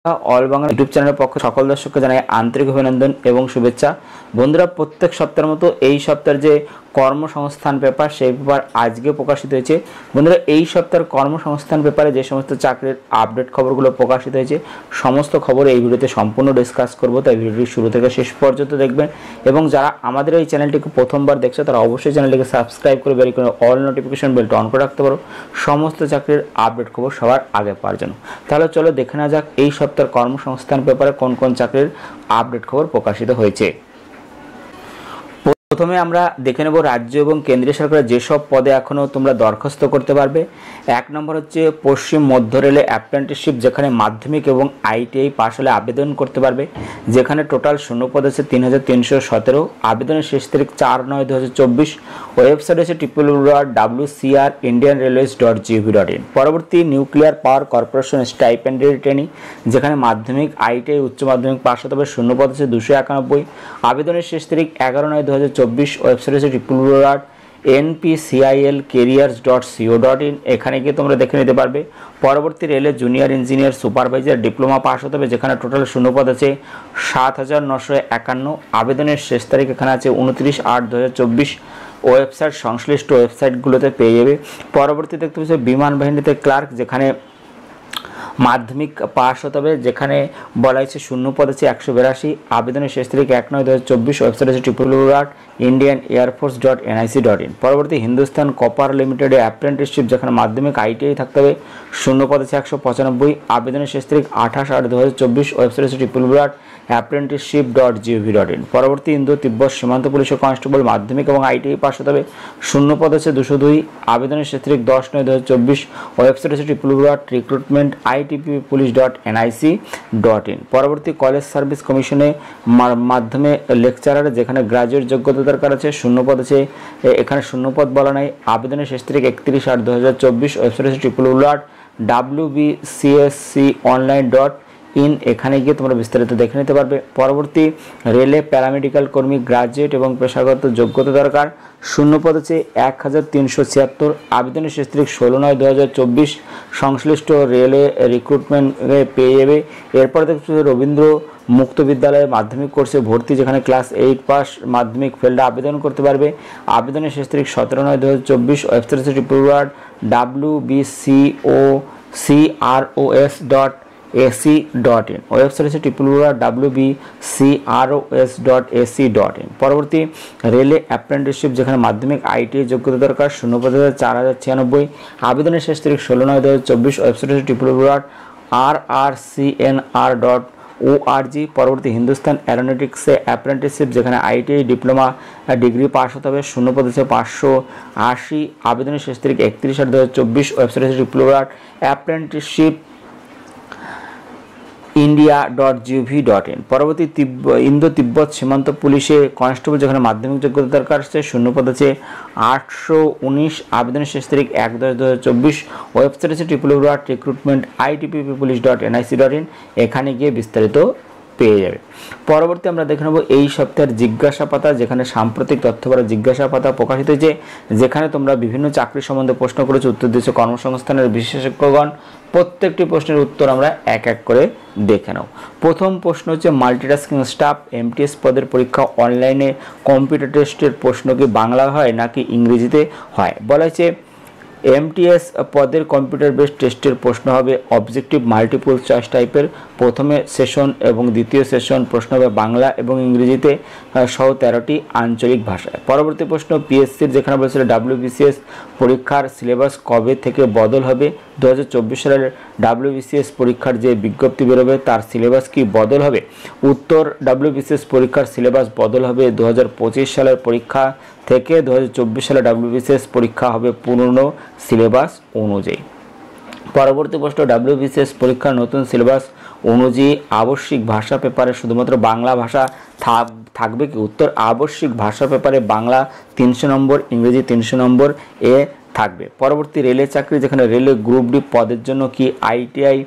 All Bangla YouTube চ্যানেলের পক্ষ সকল দর্শককে জানাই আন্তরিক অভিনন্দন এবং শুভেচ্ছা। বন্ধুরা, প্রত্যেক সপ্তাহের মতো এই সপ্তাহের যে কর্মসংস্থান পেপার সেই পেপার আজকে প্রকাশিত হয়েছে। বন্ধুরা, এই সপ্তাহের কর্মসংস্থান পেপারে যে সমস্ত চাকরির আপডেট খবরগুলো প্রকাশিত হয়েছে সমস্ত খবর এই ভিডিওতে সম্পূর্ণ ডিসকাস করব, তাই ভিডিওটি শুরু থেকে শেষ পর্যন্ত দেখবেন। এবং যারা আমাদের এই চ্যানেলটিকে প্রথমবার দেখছে তারা অবশ্যই চ্যানেলটিকে সাবস্ক্রাইব করে বেল করে অল নোটিফিকেশন বেলটা অন করে রাখতে পারো সমস্ত চাকরির আপডেট খবর সবার আগে পাওয়ার জন্য। তাহলে চলো দেখে নেওয়া যাক এই সপ্তাহের কর্মসংস্থান পেপারে কোন কোন চাকরির আপডেট খবর প্রকাশিত হয়েছে। প্রথমে আমরা দেখে নেব রাজ্য এবং কেন্দ্রীয় সরকারের যেসব পদে এখনও তোমরা দরখাস্ত করতে পারবে। এক নম্বর হচ্ছে পশ্চিম মধ্য রেলে অ্যাপ্রেন্টিসশিপ, যেখানে মাধ্যমিক এবং আইটিআই পাশ হলে আবেদন করতে পারবে, যেখানে টোটাল শূন্যপদ আছে 3317। আবেদনের শেষ তারিখ 4/9/2024। ওয়েবসাইট আছে www.wcrindianrailways.gov.in। পরবর্তী নিউক্লিয়ার পাওয়ার কর্পোরেশন স্টাইপেন্ডারি ট্রেনিং, যেখানে মাধ্যমিক আইটিআই উচ্চ মাধ্যমিক পাশ হতে হবে, শূন্যপদ আছে 291। আবেদনের শেষ তারিখ 11/9/2024। ওয়েবসাইট আছে www.npcilcareers.co.in। এখানে গিয়ে তোমরা দেখে নিতে পারবে। পরবর্তী রেলে junior engineer supervisor diploma pass হতে হবে, যেখানে টোটাল শূন্যপদ আছে 7951। আবেদনের শেষ তারিখ এখানে আছে 29/8/2024। ওয়েবসাইট সংশ্লিষ্ট ওয়েবসাইটগুলোতে পেয়ে যাবে। পরবর্তী দেখতে পাচ্ছি বিমান বাহিনীতে ক্লার্ক, যেখানে মাধ্যমিক পাস হতে হবে, যেখানে বলা হয়েছে শূন্যপদ আছে 182। আবেদনের শেষ তারিখ 1/9/2024। ওয়েবসাইট আছে www.indianairforce.nic.in। পরবর্তী হিন্দুস্তান কপার লিমিটেডে অ্যাপ্রেন্টিসশিপ, যেখানে মাধ্যমিক আইটিআই থাকতে হবে, শূন্যপদ আছে 195। আবেদনের শেষ তারিখ 28/8/2024। ওয়েবসাইট আছে www.apprenticeship.gov.in। পরবর্তী ইন্দো তিব্বত সীমান্ত পুলিশের কনস্টেবল মাধ্যমিক এবং আইটিআই পাস হতে হবে, শূন্যপদ আছে 202। আবেদনের শেষ তারিখ 10/9/2024। ওয়েবসাইট আছে www.recruitment.itppolice.nic.in। পরবর্তী কলেজ সার্ভিস কমিশনে মাধ্যমে লেকচারার, যেখানে গ্রাজুয়েট যোগ্যতা দরকার আছে, শূন্যপদ আছে, এখানে শূন্যপদ বলা নাই। আবেদনের শেষ তারিখ 31/8/2024। ওয়েবসাইট আছে www.wbcsconline.in। এখানে গিয়ে তোমরা বিস্তারিত দেখে নিতে পারবে। পরবর্তী রেলে প্যারামেডিক্যাল কর্মী গ্রাজুয়েট এবং পেশাগত যোগ্যতা দরকার, শূন্যপদ আছে 1376। আবেদনের শেষ তারিখ 16/9/2024। সংশ্লিষ্ট রেলে রিক্রুটমেন্ট পেয়ে যাবে। এরপর দেখছি রবীন্দ্র মুক্ত বিদ্যালয়ে মাধ্যমিক কোর্সে ভর্তি, যেখানে ক্লাস 8 পাস মাধ্যমিক ফেলডে আবেদন করতে পারবে। আবেদনের শেষ তারিখ 17/9/2024। ওয়েবসাইট আছে www.wbcros.ac.in। ওয়েবসাইট আছে www.wbcros.ac.in। পরবর্তী রেলে অ্যাপ্রেন্টিসশিপ, যেখানে মাধ্যমিক আইটিআই যোগ্যতা দরকার, শূন্যপদ 4096। আবেদনের শেষ তারিখ 16/9/2024। ওয়েবসাইট আছে www.rrcnr.org। পরবর্তী হিন্দুস্তান অ্যারোনটিক্সে অ্যাপ্রেন্টিসশিপ, যেখানে আইটিআই ডিপ্লোমা ডিগ্রি পাস হতে হবে, শূন্যপদ আছে 580। আবেদনের শেষ তারিখ 31/8/2024। ওয়েবসাইট আছে www.apprenticeship india.gov.in। পরবর্তী ইন্দো তিব্বত সীমান্ত পুলিশে কনস্টেবল, যেখানে মাধ্যমিক যোগ্যতা দরকার আছে, শূন্যপদ আছে 819। আবেদনের শেষ তারিখ 1/10/2024। ওয়েবসাইট আছে www.recruitment.itppolice.nic.in। এখানে গিয়ে বিস্তারিত পেয়ে যাবে। পরবর্তী আমরা দেখে নেব এই সপ্তাহের জিজ্ঞাসা পাতা, যেখানে সাম্প্রতিক তথ্য ভরা জিজ্ঞাসা পাতা প্রকাশিত হয়েছে, যেখানে তোমরা বিভিন্ন চাকরি সম্বন্ধে প্রশ্ন করেছো, উত্তর দিয়েছে কর্মসংস্থানের বিশেষজ্ঞগণ। প্রত্যেকটি প্রশ্নের উত্তর আমরা এক এক করে দেখে নাও। প্রথম প্রশ্ন হচ্ছে মাল্টিটাস্কিং স্টাফ এমটিএস পদের পরীক্ষা অনলাইনে কম্পিউটার টেস্টের প্রশ্ন কি বাংলা হয় নাকি ইংরেজিতে হয়? বলা হয়েছে এমটিএস পদের কম্পিউটার বেসড টেস্টের প্রশ্ন হবে অবজেক্টিভ মাল্টিপল চয়েস টাইপের। প্রথমে সেশন এবং দ্বিতীয় সেশন প্রশ্ন হবে বাংলা এবং ইংরেজিতে সহ 13টি আঞ্চলিক ভাষায়। পরবর্তী প্রশ্ন পিএসসির, যেখানে বলেছিল ডাব্লিউবিসিএস পরীক্ষার সিলেবাস কবে থেকে বদল হবে? 2024 সালের ডাব্লিউবিসিএস পরীক্ষার যে বিজ্ঞপ্তি বেরোবে তার সিলেবাস কি বদল হবে? উত্তর, ডাব্লিউবিসিএস পরীক্ষার সিলেবাস বদল হবে 2025 সালের পরীক্ষা থেকে 2024 সালে ডাব্লিউবিসিএস পরীক্ষা হবে পুরনো সিলেবাস অনুযায়ী। পরবর্তী প্রশ্ন ডাব্লিউবিসিএস পরীক্ষার নতুন সিলেবাস অনুযায়ী আবশ্যিক ভাষা পেপারে শুধুমাত্র বাংলা ভাষা থাকবে কি? উত্তর, আবশ্যিক ভাষা পেপারে বাংলা 300 নম্বর, ইংরেজি 300 নম্বর থাকবে। পরবর্তী রেলে চাকরি, যেখানে রেলে গ্রুপ ডি পদের জন্য কি আইটিআই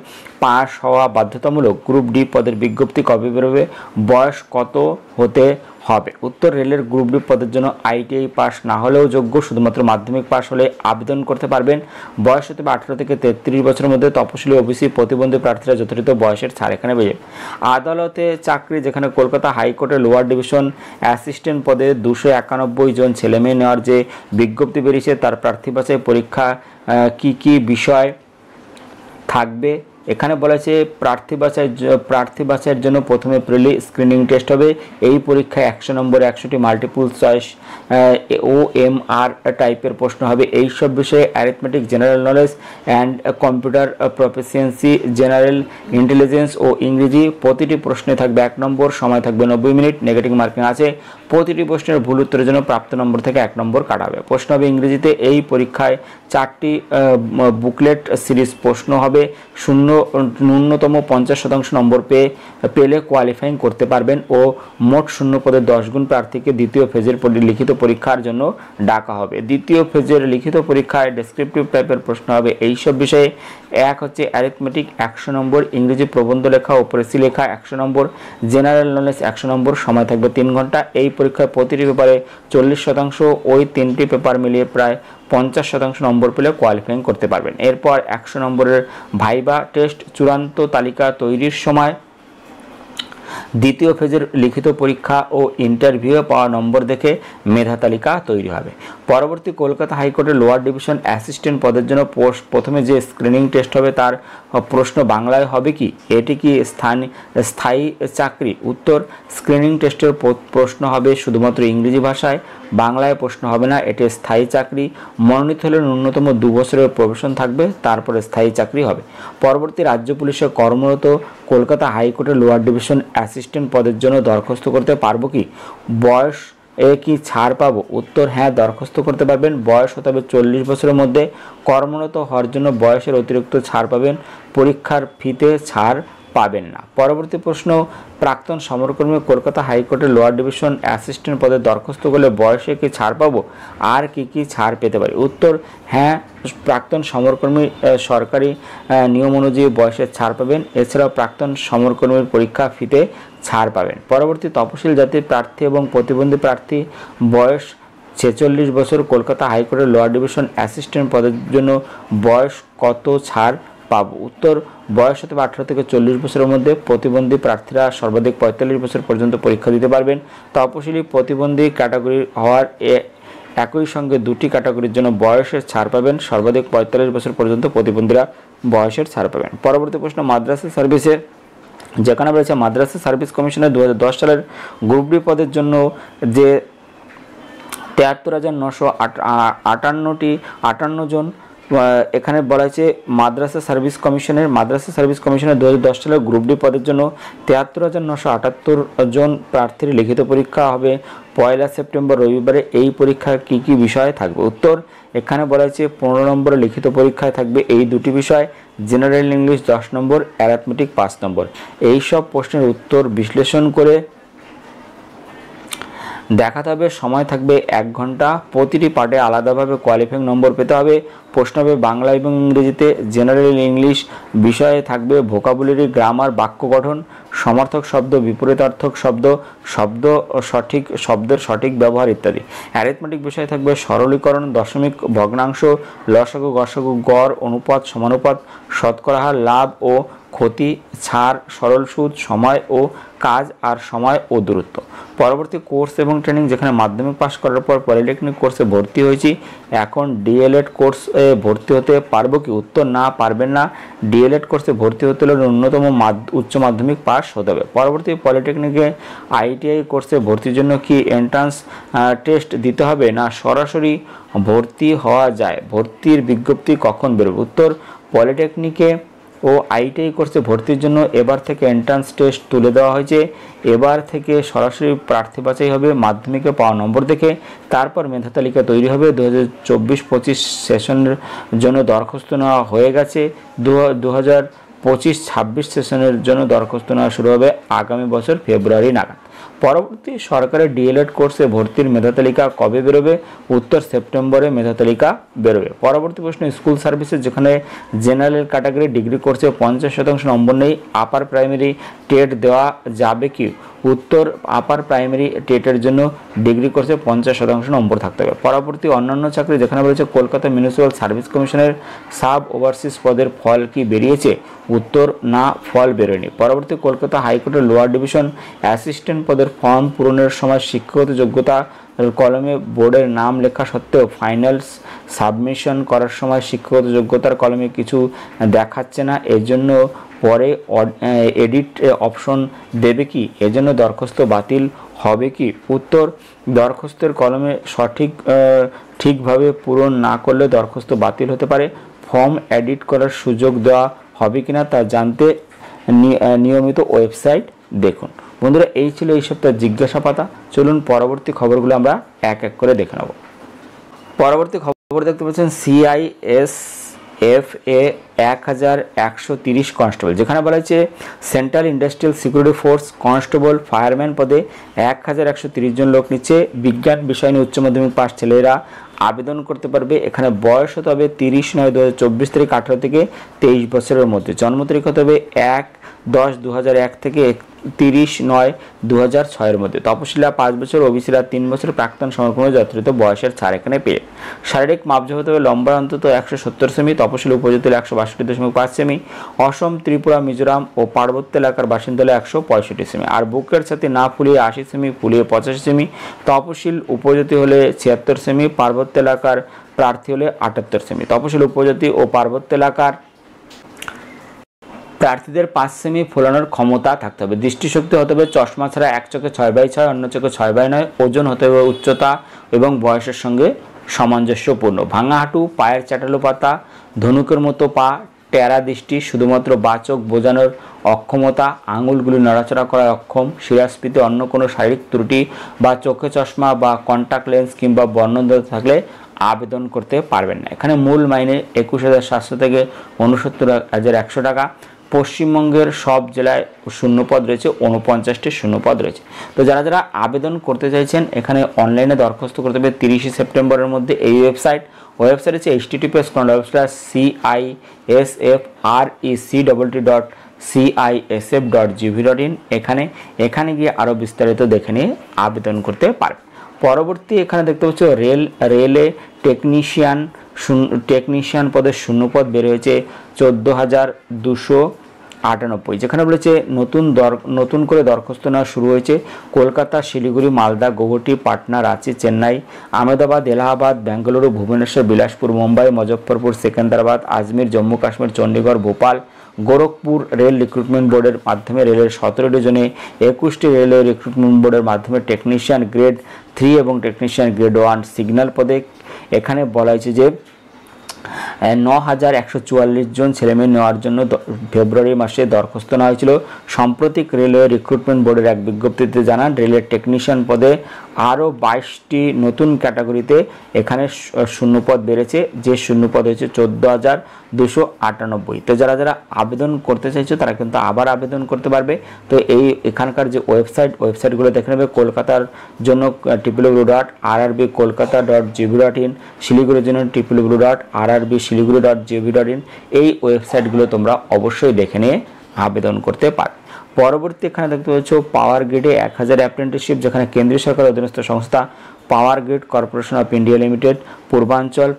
পাস হওয়া বাধ্যতামূলক। গ্রুপ ডি পদের বিজ্ঞপ্তি কবে বেরোবে? বয়স কত হতে হবে? উত্তর, রেলের গ্রুপ ডি পদের জন্য আইটিআই পাস না হলেও যোগ্য, শুধুমাত্র মাধ্যমিক পাস হলে আবেদন করতে পারবেন। বয়স হতে হবে 18 থেকে 33 বছরের মধ্যে। তপশিলি, ওবিসি, প্রতিবন্ধী প্রার্থীরা যথাযথ বয়সের ছাড় এখানে পেয়ে যাবে। আদালতে চাকরি, যেখানে কলকাতা হাইকোর্টের লোয়ার ডিভিশন অ্যাসিস্ট্যান্ট পদে 291 জন ছেলেমেয়ে নেওয়ার যে বিজ্ঞপ্তি বেরিয়েছে, তার প্রার্থী বাছাই পরীক্ষা কি কি বিষয় থাকবে এখানে বলা হয়েছে। প্রার্থী বাছাইয়ের জন্য প্রথমে প্রিলি স্ক্রিনিং টেস্ট হবে। এই পরীক্ষায় 100 নম্বরে 100টি মাল্টিপল চয়েস OMR টাইপের প্রশ্ন হবে। এই সব বিষয়ে arithmetic, general knowledge and computer proficiency, general intelligence ও ইংরেজি। প্রতিটি প্রশ্নে থাকবে 1 নম্বর, সময় থাকবে 90 মিনিট, নেগেটিভ মার্কিং আছে। প্রতিটি প্রশ্নের ভুল উত্তরের জন্য প্রাপ্ত নম্বর থেকে 1 নম্বর কাটা হবে। প্রশ্ন হবে ইংরেজিতে। এই পরীক্ষায় 4টি বুকলেট সিরিজ প্রশ্ন হবে। ন্যূনতম 50% নম্বর পেলে কোয়ালিফাইং করতে পারবেন ও মোট শূন্য পদে 10 গুণ প্রার্থীকে দ্বিতীয় ফেজের লিখিত পরীক্ষার জন্য ডাকা হবে। দ্বিতীয় ফেজের লিখিত পরীক্ষায় ডেসক্রিপটিভ টাইপের প্রশ্ন হবে। এই সব বিষয়ে এক হচ্ছে অ্যারিথমেটিক 100 নম্বর, ইংরেজি প্রবন্ধ লেখা ও প্রেসি লেখা 100 নম্বর, জেনারেল নলেজ 100 নম্বর, সময় থাকবে 3 ঘন্টা। এই পরীক্ষায় প্রতিটি পেপারে 40%, ওই 3টি পেপার মিলিয়ে প্রায় 50% নম্বর পেলে কোয়ালিফাইং করতে পারবেন। এরপর 100 নম্বরের ভাইবা টেস্ট। চূড়ান্ত তালিকা তৈরির সময় দ্বিতীয় ফেজের লিখিত পরীক্ষা ও ইন্টারভিউয়ে পাওয়া নম্বর দেখে মেধা তালিকা তৈরি হবে। পরবর্তী, কলকাতা হাইকোর্টের লোয়ার ডিভিশন অ্যাসিস্ট্যান্ট পদের জন্য প্রথমে যে স্ক্রিনিং টেস্ট হবে তার প্রশ্ন বাংলায় হবে কি? এটি কি স্থায়ী চাকরি? উত্তর, স্ক্রিনিং টেস্টের প্রশ্ন হবে শুধুমাত্র ইংরেজি ভাষায়, বাংলায় প্রশ্ন হবে না। এটি স্থায়ী চাকরি। মনোনীত হলে ন্যূনতম 2 বছরের প্রবেশন থাকবে, তারপরে স্থায়ী চাকরি হবে। পরবর্তী, রাজ্য পুলিশে কর্মরত কলকাতা হাইকোর্টের লোয়ার ডিভিশন অ্যাসিস্ট্যান্ট পদের জন্য দরখাস্ত করতে পারবো কি? বয়স কি ছাড় পাবো? উত্তর, হ্যাঁ, দরখাস্ত করতে পারবেন। বয়স হতে হবে 40 বছরের মধ্যে। কর্মরত হওয়ার জন্য বয়সের অতিরিক্ত ছাড় পাবেন, পরীক্ষার ফিতে ছাড় পাবেন না। পরবর্তী প্রশ্ন, প্রাক্তন সমরকর্মী কলকাতা হাইকোর্টের লোয়ার ডিভিশন অ্যাসিস্ট্যান্ট পদে দরখাস্ত করলে বয়সে কি ছাড় পাবো? আর কি কি ছাড় পেতে পারি? উত্তর, হ্যাঁ, প্রাক্তন সমরকর্মী সরকারি নিয়ম অনুযায়ী বয়সের ছাড় পাবেন। এছাড়াও প্রাক্তন সমরকর্মীর পরীক্ষা ফিতে ছাড় পাবেন। পরবর্তী, তপশিল জাতির প্রার্থী এবং প্রতিবন্ধী প্রার্থী, বয়স 46 বছর, কলকাতা হাইকোর্টের লোয়ার ডিভিশন অ্যাসিস্ট্যান্ট পদের জন্য বয়স কত ছাড় পাবো? উত্তর, বয়স হতে 18 থেকে 40 বছরের মধ্যে। প্রতিবন্ধী প্রার্থীরা সর্বাধিক 45 বছর পর্যন্ত পরীক্ষা দিতে পারবেন। তপশিলি প্রতিবন্ধী ক্যাটাগরি হওয়ার একই সঙ্গে 2টি ক্যাটাগরির জন্য বয়সের ছাড় পাবেন। সর্বাধিক 45 বছর পর্যন্ত প্রতিবন্ধীরা বয়সের ছাড় পাবেন। পরবর্তী প্রশ্ন, মাদ্রাসা সার্ভিসে, যেখানে রয়েছে মাদ্রাসা সার্ভিস কমিশনের 2010 সালের গ্রুপ ডি পদের জন্য যে 73,958 জন, এখানে বলা হয়েছে মাদ্রাসা সার্ভিস কমিশনের 2010 সালের গ্রুপ ডি পদের জন্য 73,978 জন প্রার্থীর লিখিত পরীক্ষা হবে 1 সেপ্টেম্বর রবিবারে। এই পরীক্ষায় কি কি বিষয় থাকবে? উত্তর, এখানে বলা হয়েছে 15 নম্বরের লিখিত পরীক্ষায় থাকবে এই 2টি বিষয়, জেনারেল ইংলিশ 10 নম্বর, অ্যারিথমেটিক 5 নম্বর। এই সব প্রশ্নের উত্তর বিশ্লেষণ করে দেখাতে হবে। সময় থাকবে 1 ঘন্টা। প্রতিটি পার্টে আলাদাভাবে কোয়ালিফাইং নম্বর পেতে হবে। প্রশ্ন হবে বাংলা এবং ইংরেজিতে। জেনারেল ইংলিশ বিষয়ে থাকবে ভোকাবুলারি, গ্রামার, বাক্য গঠন, সমার্থক শব্দ, বিপরীতার্থক শব্দ, শব্দের সঠিক ব্যবহার ইত্যাদি। অ্যারিথমেটিক বিষয়ে থাকবে সরলীকরণ, দশমিক, ভগ্নাংশ, লসাগু, গসাগু, গড়, অনুপাত, সমানুপাত, শতকরা হার, লাভ ও ক্ষতি, ছাড়, সরল সুদ, সময় ও কাজ আর সময় ও দূরত্ব। পরবর্তী, কোর্স এবং ট্রেনিং, যেখানে মাধ্যমিক পাস করার পর পলিটেকনিক কোর্সে ভর্তি হয়েছি, এখন ডিএলএড কোর্সে ভর্তি হতে পারবো কি? উত্তর, না, পারবেন না। ডিএলএড কোর্সে ভর্তি হতে হলে ন্যূনতম উচ্চ মাধ্যমিক পাস হতে হবে। পরবর্তী, পলিটেকনিকে আইটিআই কোর্সে ভর্তির জন্য কি এন্ট্রান্স টেস্ট দিতে হবে, না সরাসরি ভর্তি হওয়া যায়? ভর্তির বিজ্ঞপ্তি কখন বেরোবে? উত্তর, পলিটেকনিকে ও আইটিআই কোর্সে ভর্তির জন্য এবার থেকে এন্ট্রান্স টেস্ট তুলে দেওয়া হয়েছে। এবার থেকে সরাসরি প্রার্থী বাছাই হবে মাধ্যমিকে পাওয়া নম্বর দেখে। তারপর মেধা তালিকা তৈরি হবে। 2024-25 সেশনের জন্য দরখাস্ত নেওয়া হয়ে গেছে। 2025-26 সেশনের জন্য দরখাস্ত নেওয়া শুরু হবে আগামী বছর ফেব্রুয়ারি নাগাদ। পরবর্তী সরকারের ডিএলএড কোর্সে ভর্তির মেধা তালিকা কবে বেরোবে? উত্তর সেপ্টেম্বরে মেধা তালিকা বেরোবে। পরবর্তী প্রশ্ন, স্কুল সার্ভিসেস যেখানে জেনারেল ক্যাটাগরি ডিগ্রি কোর্সে 50% নম্বর নেই, আপার প্রাইমারি টেট দেওয়া যাবে কি? উত্তর আপার প্রাইমারি টেটের জন্য ডিগ্রি কোর্সে 50% নম্বর থাকতে হবে। পরবর্তী অন্যান্য চাকরি যেখানে বলেছে কলকাতা মিউনিসিপ্যাল সার্ভিস কমিশনের সাব ওভারসিজ পদের ফল কি বেরিয়েছে? উত্তর না, ফল বেরোয়নি। পরবর্তী কলকাতা হাইকোর্টের লোয়ার ডিভিশন অ্যাসিস্ট্যান্ট পদের ফর্ম পূরণের সময় শিক্ষাগত যোগ্যতা কলমে বোর্ডের নাম লেখা সত্ত্বেও ফাইনাল সাবমিশন করার সময় শিক্ষাগত যোগ্যতার কলমে কিছু দেখাচ্ছে না, এর জন্য পরে এডিট অপশন দেবে কি? এজন্য দরখাস্ত বাতিল হবে কি? উত্তর দরখাস্তের কলমে ঠিকভাবে পূরণ না করলে দরখাস্ত বাতিল হতে পারে। ফর্ম এডিট করার সুযোগ দেওয়া হবে কিনা তা জানতে নিয়মিত ওয়েবসাইট দেখুন। বন্ধুরা, এই ছিল এই সপ্তাহের জিজ্ঞাসা পাতা। চলুন পরবর্তী খবরগুলো আমরা এক এক করে দেখে নেব। পরবর্তী খবর দেখতে পাচ্ছেন CISFA 1130 কনস্টেবল, যেখানে বলা হয়েছে central industrial security force constable fireman পদে 1130 জন লোক নিচ্ছে। বিজ্ঞান বিষয় নিয়ে উচ্চ মাধ্যমিক পাস ছেলেরা আবেদন করতে পারবে। এখানে বয়স হতে হবে 30/9/2024 তারিখ, 18 থেকে 23 বছরের মধ্যে। জন্ম তারিখ হতে হবে 1/10/2001 থেকে 30/9/2006 মধ্যে। তপশিলা 5 বছর, ওবিসিরা 3 বছর, প্রাক্তন সমরকর্মী যথাযথ বয়সের ছাড় এখানে পেয়ে। শারীরিক মাপঝোঁক হতে হবে লম্বা অন্তত 170 সেমি, তপশিলি উপজাতি 162.5 সেমি, অসম, ত্রিপুরা, মিজোরাম ও পার্বত্য এলাকার বাসিন্দা 165 সেমি, আর বুকের সাথে না ফুলিয়ে 80 সেমি, ফুলিয়ে 85 সেমি, তপশিল উপজাতি হলে 76 সেমি, পার্বত্য এলাকার প্রার্থী হলে 78 সেমি। তপশিল উপজাতি ও পার্বত্য এলাকার প্রার্থীদের 5 সেমি ফোলানোর ক্ষমতা থাকতে হবে। দৃষ্টিশক্তি হতে হবে চশমা ছাড়া এক চোখে 6/6, অন্য চোখে 6/9। ওজন হতে হবে উচ্চতা এবং বয়সের সঙ্গে সামঞ্জস্যপূর্ণ। ভাঙা হাঁটু, পায়ের চাটালো পাতা, ধনুকের মতো পা, টেরা দৃষ্টি, শুধুমাত্র বাচক বোঝানোর অক্ষমতা, আঙুলগুলি নড়াচড়া করায় অক্ষম, শিরাস্ফীতি, অন্য কোনো শারীরিক ত্রুটি বা চোখে চশমা বা কন্ট্যাক্ট লেন্স কিংবা বর্ণদোষ থাকলে আবেদন করতে পারবেন না। এখানে মূল মাইনে 21,700 থেকে 69,100 টাকা। পশ্চিমবঙ্গের সব জেলায় শূন্যপদ রয়েছে, 49টি শূন্যপদ রয়েছে। তো যারা যারা আবেদন করতে চাইছেন এখানে অনলাইনে দরখাস্ত করতে হবে 30 সেপ্টেম্বরের মধ্যে। এই ওয়েবসাইট হচ্ছে https://CISFRECCISF.gv.in। এখানে গিয়ে আরও বিস্তারিত দেখে নিয়ে আবেদন করতে পারবে। পরবর্তী এখানে দেখতে পাচ্ছ রেলে টেকনিশিয়ান পদের শূন্যপদ বের হয়েছে 14,298, যেখানে বলেছে নতুন করে দরখাস্ত নেওয়া শুরু হয়েছে কলকাতা, শিলিগুড়ি, মালদা, গৌহাটি, পাটনা, রাঁচি, চেন্নাই, আহমেদাবাদ, এলাহাবাদ, বেঙ্গালুরু, ভুবনেশ্বর, বিলাসপুর, মুম্বাই, মুজফ্ফরপুর, সেকেন্দ্রাবাদ, আজমির, জম্মু কাশ্মীর, চণ্ডীগড়, ভোপাল, গোরখপুর। রেল রিক্রুটমেন্ট বোর্ডের মাধ্যমে রেলের 17টি জনে 21টি রেলওয়ে রিক্রুটমেন্ট বোর্ডের মাধ্যমে টেকনিশিয়ান গ্রেড 3 এবং টেকনিশিয়ান গ্রেড 1 সিগন্যাল পদে এখানে বলা হয়েছে যে 9,144 জন ছেলেমেয়ে নেওয়ার জন্য ফেব্রুয়ারি মাসে দরখাস্ত নেওয়া হয়েছিল। সাম্প্রতিক রেলওয়ে রিক্রুটমেন্ট বোর্ডের এক বিজ্ঞপ্তিতে জানান রেলের টেকনিশিয়ান পদে আরও 22টি নতুন ক্যাটাগরিতে এখানে শূন্যপদ বেড়েছে, যে শূন্যপদ হয়েছে 14,298। তো যারা যারা আবেদন করতে চাইছো তারা কিন্তু আবার আবেদন করতে পারবে। তো এখানকার যে ওয়েবসাইটগুলো দেখে নেবে। কলকাতার জন্য www.rrbkolkata.gv.in, শিলিগুড়ির জন্য www.rrbsiliguri.gv.in। এই ওয়েবসাইটগুলো তোমরা অবশ্যই দেখে নিয়ে আবেদন করতে পারো। পরবর্তী এখানে দেখতে পাচ্ছ পাওয়ার গ্রিডে 1000 অ্যাপ্রেন্টিসশিপ, যেখানে কেন্দ্রীয় সরকার অধীনস্থ সংস্থা power grid corporation of India limited, পূর্বাঞ্চল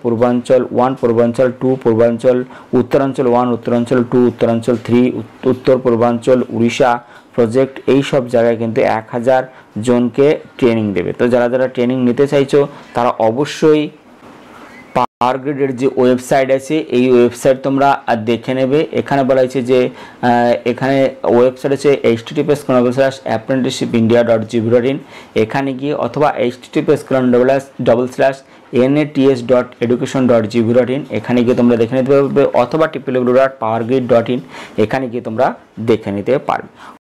1, পূর্বাঞ্চল 2, পূর্বাঞ্চল, উত্তরাঞ্চল 1, উত্তরাঞ্চল 2, উত্তরাঞ্চল 3, উত্তর পূর্বাঞ্চল, উড়িষ্যা প্রজেক্ট, এই সব জায়গায় কিন্তু 1000 জনকে ট্রেনিং দেবে। তো যারা যারা ট্রেনিং নিতে চাইছো তারা অবশ্যই পাওয়ার গ্রিডের যে ওয়েবসাইট আছে এই ওয়েবসাইট তোমরা দেখে নেবে। এখানে বলা হয়েছে যে এখানে ওয়েবসাইট আছে https://apprenticeshipindia.gv.in, এখানে গিয়ে অথবা https://nats.education.gv.in, এখানে গিয়ে তোমরা দেখে নিতে পারবে, অথবা www.powergrid.in, এখানে গিয়ে তোমরা দেখে নিতে পারবে।